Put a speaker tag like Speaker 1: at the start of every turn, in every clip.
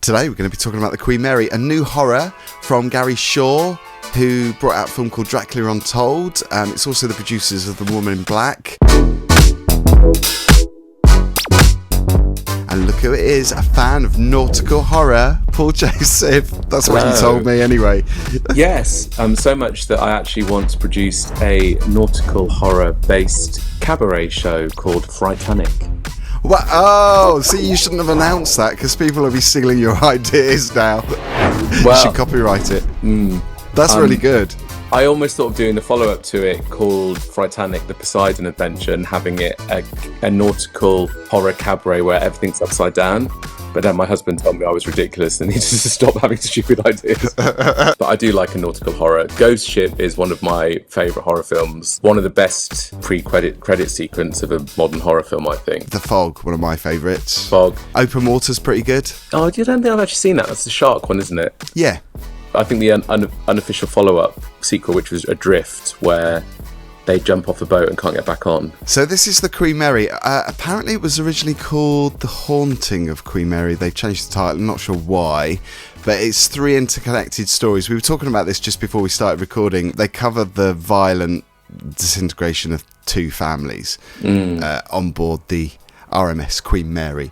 Speaker 1: Today we're going to be talking about The Queen Mary, a new horror from Gary Shaw, who brought out a film called Dracula Untold. It's also the producers of The Woman in Black. And look who it is, a fan of nautical horror, Paul Joseph. That's what you told me anyway.
Speaker 2: Yes, so much that I actually once produced a nautical horror-based cabaret show called Frightanic.
Speaker 1: What? Oh, see, you shouldn't have announced that because people will be stealing your ideas now. Well, you should copyright it. That's really good.
Speaker 2: I almost thought of doing the follow-up to it called Frightanic, the Poseidon Adventure, and having it a nautical horror cabaret where everything's upside down. But then my husband told me I was ridiculous and needed to stop having stupid ideas. But I do like a nautical horror. Ghost Ship is one of my favourite horror films. One of the best credit sequence of a modern horror film, I think.
Speaker 1: The Fog, one of my favourites.
Speaker 2: Fog.
Speaker 1: Open Water's pretty good.
Speaker 2: Oh, I don't think I've actually seen that. That's the shark one, isn't it?
Speaker 1: Yeah.
Speaker 2: I think the unofficial follow-up sequel, which was Adrift, where they jump off a boat and can't get back on.
Speaker 1: So this is The Queen Mary. Apparently it was originally called The Haunting of Queen Mary. They changed the title, I'm not sure why. But it's 3 interconnected stories. We were talking about this just before we started recording. They cover the violent disintegration of 2 families on board the RMS Queen Mary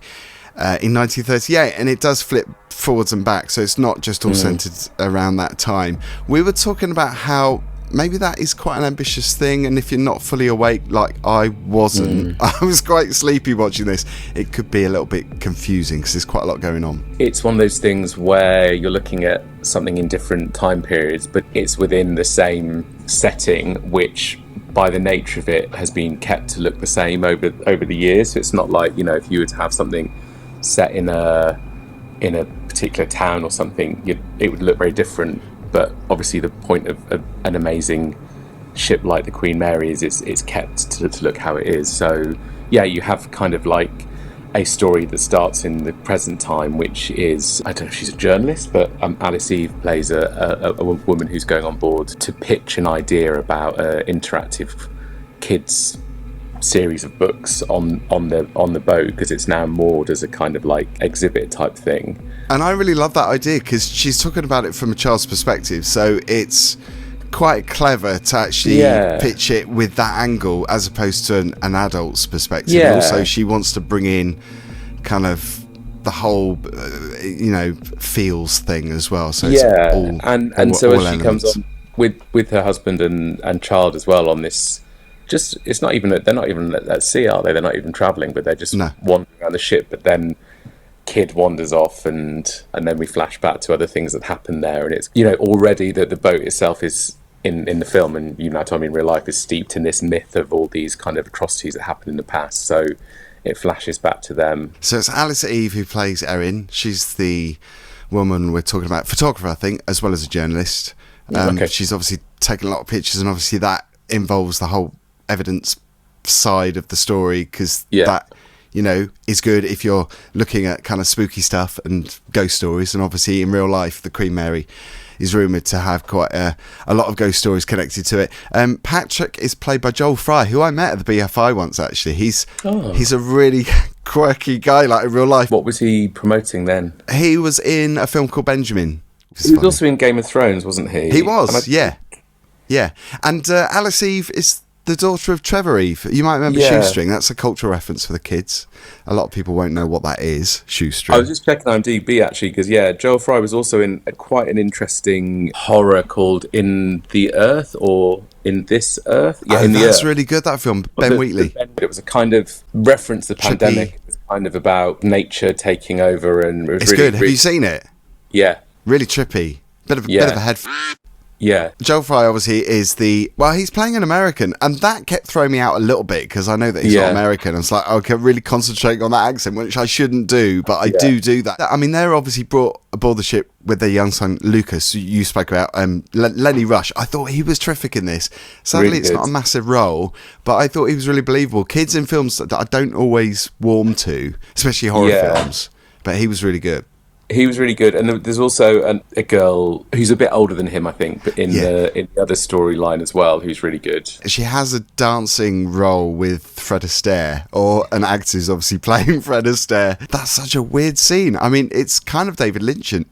Speaker 1: in 1938. And it does flip forwards and back, so it's not just all centred around that time. We were talking about how maybe that is quite an ambitious thing, and if you're not fully awake, like I wasn't, I was quite sleepy watching this, it could be a little bit confusing because there's quite a lot going on.
Speaker 2: It's one of those things where you're looking at something in different time periods, but it's within the same setting, which by the nature of it has been kept to look the same over the years. So it's not like, you know, if you were to have something set in a particular town or something, it would look very different. But obviously the point of an amazing ship like the Queen Mary is it's kept to look how it is. So yeah, you have kind of like a story that starts in the present time, which is, I don't know if she's a journalist, but Alice Eve plays a woman who's going on board to pitch an idea about an interactive kids series of books on the boat, because it's now moored as a kind of like exhibit type thing.
Speaker 1: And I really love that idea because she's talking about it from a child's perspective, so it's quite clever to actually pitch it with that angle as opposed to an adult's perspective. And also she wants to bring in kind of the whole feels thing as well, so it's all,
Speaker 2: and so as she comes on with her husband and child as well on this, just it's not even they're not even at sea, are they? They're not even travelling, but they're just wandering around the ship. But then kid wanders off, and then we flash back to other things that happen there, and it's, you know, already that the boat itself is in the film, and you know, Tommy in real life is steeped in this myth of all these kind of atrocities that happened in the past. So it flashes back to them.
Speaker 1: So it's Alice Eve who plays Erin. She's the woman we're talking about, photographer, I think, as well as a journalist. She's obviously taken a lot of pictures, and obviously that involves the whole evidence side of the story, because that, you know, is good if you're looking at kind of spooky stuff and ghost stories. And obviously in real life the Queen Mary is rumoured to have quite a lot of ghost stories connected to it. Patrick is played by Joel Fry, who I met at the BFI once actually. He's a really quirky guy, like in real life.
Speaker 2: What was he promoting then?
Speaker 1: He was in a film called Benjamin.
Speaker 2: He was also in Game of Thrones, wasn't he?
Speaker 1: He was, yeah. And Alice Eve is the daughter of Trevor Eve. You might remember Shoestring. That's a cultural reference for the kids. A lot of people won't know what that is, Shoestring.
Speaker 2: I was just checking IMDb actually, because Joel Fry was also in quite an interesting horror called In the Earth, or In This Earth. Yeah, In the Earth.
Speaker 1: That's really good, that film. Ben Wheatley.
Speaker 2: It was a kind of reference to the pandemic. It was kind of about nature taking over, and it was
Speaker 1: it's
Speaker 2: really
Speaker 1: good. Have you seen it?
Speaker 2: Yeah.
Speaker 1: Really trippy. Bit of a head.
Speaker 2: Yeah.
Speaker 1: Joel Fry obviously is he's playing an American, and that kept throwing me out a little bit because I know that he's not American. And it's like, okay, really concentrating on that accent, which I shouldn't do, but I do that. I mean, they're obviously brought aboard the ship with their young son, Lukas, who you spoke about, Lenny Rush. I thought he was terrific in this. Sadly, really it's not a massive role, but I thought he was really believable. Kids in films that I don't always warm to, especially horror films, but he was really good.
Speaker 2: He was really good, and there's also a girl who's a bit older than him, I think, but in the other storyline as well, who's really good.
Speaker 1: She has a dancing role with Fred Astaire, or an actor who's obviously playing Fred Astaire. That's such a weird scene. I mean, it's kind of David Lynchian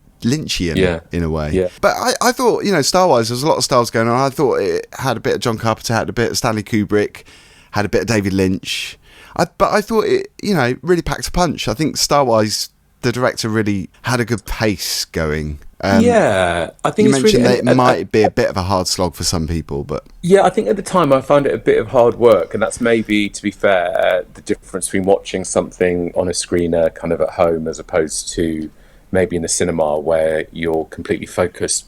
Speaker 1: in a way.
Speaker 2: Yeah.
Speaker 1: But I thought, Star Wars, there's a lot of styles going on. I thought it had a bit of John Carpenter, had a bit of Stanley Kubrick, had a bit of David Lynch. But I thought it, really packed a punch. I think Star Wars, the director really had a good pace going.
Speaker 2: I think
Speaker 1: you
Speaker 2: it's
Speaker 1: mentioned
Speaker 2: really,
Speaker 1: that it might be a bit of a hard slog for some people, but
Speaker 2: yeah, I think at the time I found it a bit of hard work, and that's maybe, to be fair, the difference between watching something on a screener kind of at home as opposed to maybe in the cinema where you're completely focused.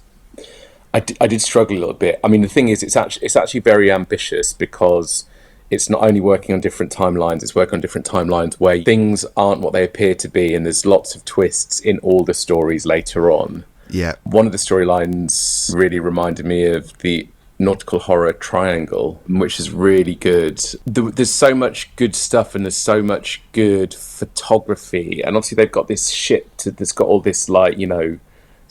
Speaker 2: I did struggle a little bit. I mean, the thing is, it's actually very ambitious because it's not only working on different timelines, it's working on different timelines where things aren't what they appear to be, and there's lots of twists in all the stories later on.
Speaker 1: yeah.
Speaker 2: One of the storylines really reminded me of the nautical horror triangle, which is really good. There's so much good stuff, and there's so much good photography, and obviously they've got this ship that's got all this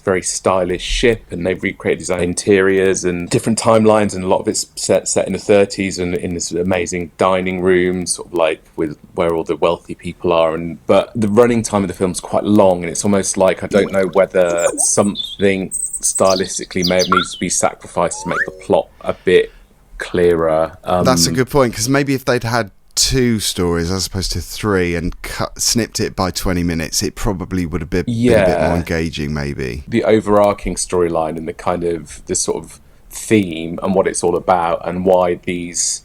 Speaker 2: very stylish ship, and they've recreated design interiors and different timelines, and a lot of it's set in the 30s and in this amazing dining room, sort of like with where all the wealthy people are. But the running time of the film's quite long, and it's almost like I don't know whether something stylistically may have needed to be sacrificed to make the plot a bit clearer.
Speaker 1: That's a good point, because maybe if they'd had 2 stories as opposed to 3 and snipped it by 20 minutes, it probably would have been a bit more engaging, maybe.
Speaker 2: The overarching storyline and the kind of the sort of theme and what it's all about and why these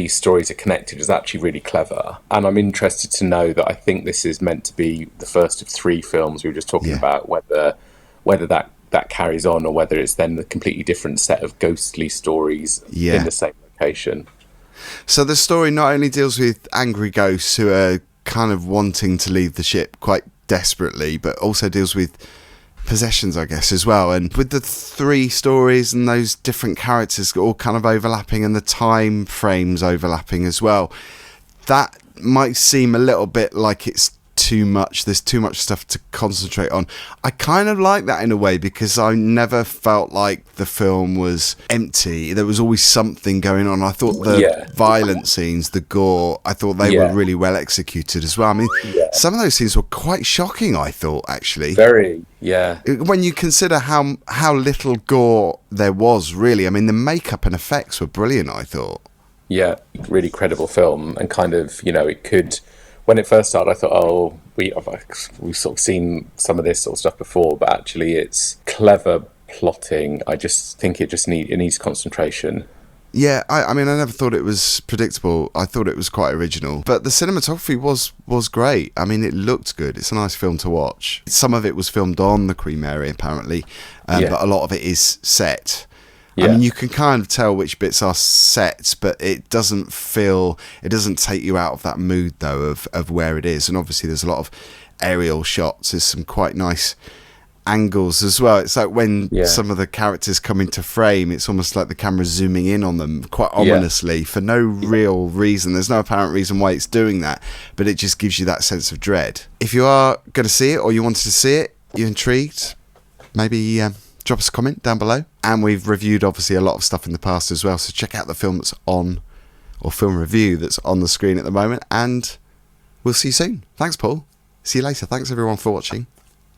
Speaker 2: stories are connected is actually really clever. And I'm interested to know that I think this is meant to be the first of 3 films we were just talking about, whether that carries on or whether it's then a completely different set of ghostly stories in the same location.
Speaker 1: So the story not only deals with angry ghosts who are kind of wanting to leave the ship quite desperately, but also deals with possessions, I guess, as well. And with the 3 stories and those different characters all kind of overlapping and the time frames overlapping as well, that might seem a little bit like it's too much. There's too much stuff to concentrate on. I kind of like that in a way, because I never felt like the film was empty. There was always something going on. I thought the violent scenes, the gore, I thought they were really well executed as well. I mean, some of those scenes were quite shocking, I thought, actually.
Speaker 2: Very, yeah.
Speaker 1: When you consider how little gore there was, really. I mean, the makeup and effects were brilliant, I thought.
Speaker 2: Yeah, really credible film, and kind of, it could... When it first started, I thought, we've sort of seen some of this sort of stuff before, but actually it's clever plotting. I just think it needs concentration.
Speaker 1: Yeah, I mean, I never thought it was predictable. I thought it was quite original. But the cinematography was great. I mean, it looked good. It's a nice film to watch. Some of it was filmed on the Queen Mary, apparently, but a lot of it is set. Yeah. I mean, you can kind of tell which bits are set, but it doesn't take you out of that mood, though, of where it is. And obviously there's a lot of aerial shots. There's some quite nice angles as well. It's like when some of the characters come into frame, it's almost like the camera's zooming in on them quite ominously for no real reason. There's no apparent reason why it's doing that, but it just gives you that sense of dread. If you are going to see it, or you wanted to see it, you're intrigued, maybe... drop us a comment down below. And we've reviewed obviously a lot of stuff in the past as well, so check out the film that's on, or film review that's on the screen at the moment, and we'll see you soon. Thanks, Paul. See you later. Thanks everyone for watching.